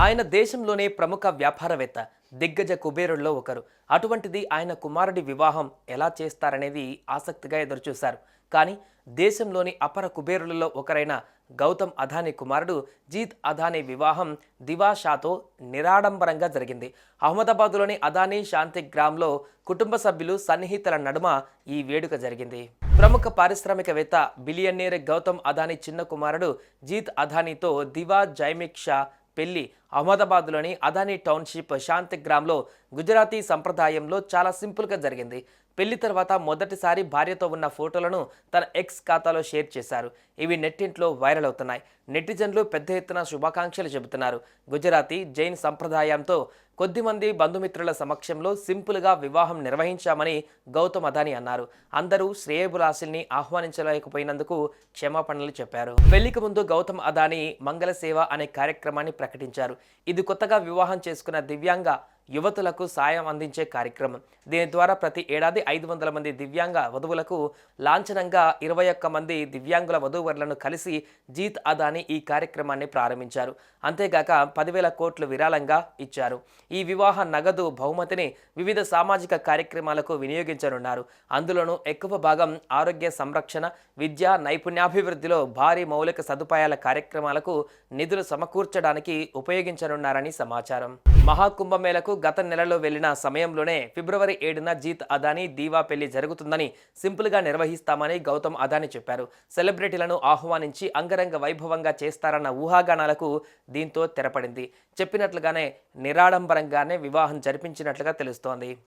ఆయన దేశంలోనే ప్రముఖ వ్యాపారవేత్త, దిగ్గజ కుబేరుల్లో ఒకరు. అటువంటిది ఆయన కుమారుడి వివాహం ఎలా చేస్తారనేది ఆసక్తిగా ఎదురుచూశారు. కానీ దేశంలోని అపర కుబేరులలో ఒకరైన గౌతమ్ అదానీ కుమారుడు జీత్ అదానీ వివాహం దివాషాతో నిరాడంబరంగా జరిగింది. అహ్మదాబాద్లోని అదానీ శాంతిగ్రామ్లో కుటుంబ సభ్యులు సన్నిహితుల నడుమ ఈ వేడుక జరిగింది. ప్రముఖ పారిశ్రామికవేత్త బిలియన్నేర్ గౌతమ్ అదానీ చిన్న కుమారుడు జీత్ అదానీతో దివా జైమిక్ షా పెళ్లి అహ్మదాబాద్లోని అదానీ టౌన్షిప్ శాంతిగ్రామ్లో గుజరాతీ సంప్రదాయంలో చాలా సింపుల్గా జరిగింది. పెళ్లి తర్వాత మొదటిసారి భార్యతో ఉన్న ఫోటోలను తన ఎక్స్ ఖాతాలో షేర్ చేశారు. ఇవి నెట్టింట్లో వైరల్ అవుతున్నాయి. నెటిజన్లు పెద్ద ఎత్తున శుభాకాంక్షలు చెబుతున్నారు. గుజరాతీ జైన్ సంప్రదాయంతో కొద్దిమంది బంధుమిత్రుల సమక్షంలో సింపుల్గా వివాహం నిర్వహించామని గౌతమ్ అదానీ అన్నారు. అందరూ శ్రేయబులాసుల్ని ఆహ్వానించలేకపోయినందుకు క్షమాపణలు చెప్పారు. పెళ్లికి ముందు గౌతమ్ అదానీ మంగళ సేవ అనే కార్యక్రమాన్ని ప్రకటించారు. ఇది కొత్తగా వివాహం చేసుకున్న దివ్యాంగ యువతులకు సాయం అందించే కార్యక్రమం. దీని ద్వారా ప్రతి ఏడాది 500 మంది దివ్యాంగ వధువులకు లాంఛనంగా 21 మంది దివ్యాంగుల వధూవరులను కలిసి జీత్ అదానీ ఈ కార్యక్రమాన్ని ప్రారంభించారు. అంతేగాక 10,000 కోట్లు విరాళంగా ఇచ్చారు. ఈ వివాహ నగదు బహుమతిని వివిధ సామాజిక కార్యక్రమాలకు వినియోగించనున్నారు. అందులోనూ ఎక్కువ భాగం ఆరోగ్య సంరక్షణ, విద్య, నైపుణ్యాభివృద్ధిలో భారీ మౌలిక సదుపాయాల కార్యక్రమాలకు నిధులు సమకూర్చడానికి ఉపయోగించనున్నారని సమాచారం. మహాకుంభమేళకు గత నెలలో వెళ్లిన సమయంలోనే ఫిబ్రవరి 7న జీత్ అదానీ దీవా పెళ్లి జరుగుతుందని సింపుల్గా నిర్వహిస్తామని గౌతమ్ అదానీ చెప్పారు. సెలబ్రిటీలను ఆహ్వానించి అంగరంగ వైభవంగా చేస్తారన్న ఊహాగానాలకు దీంతో తెరపడింది. చెప్పినట్లుగానే నిరాడంబరంగానే వివాహం జరిపించినట్లుగా తెలుస్తోంది.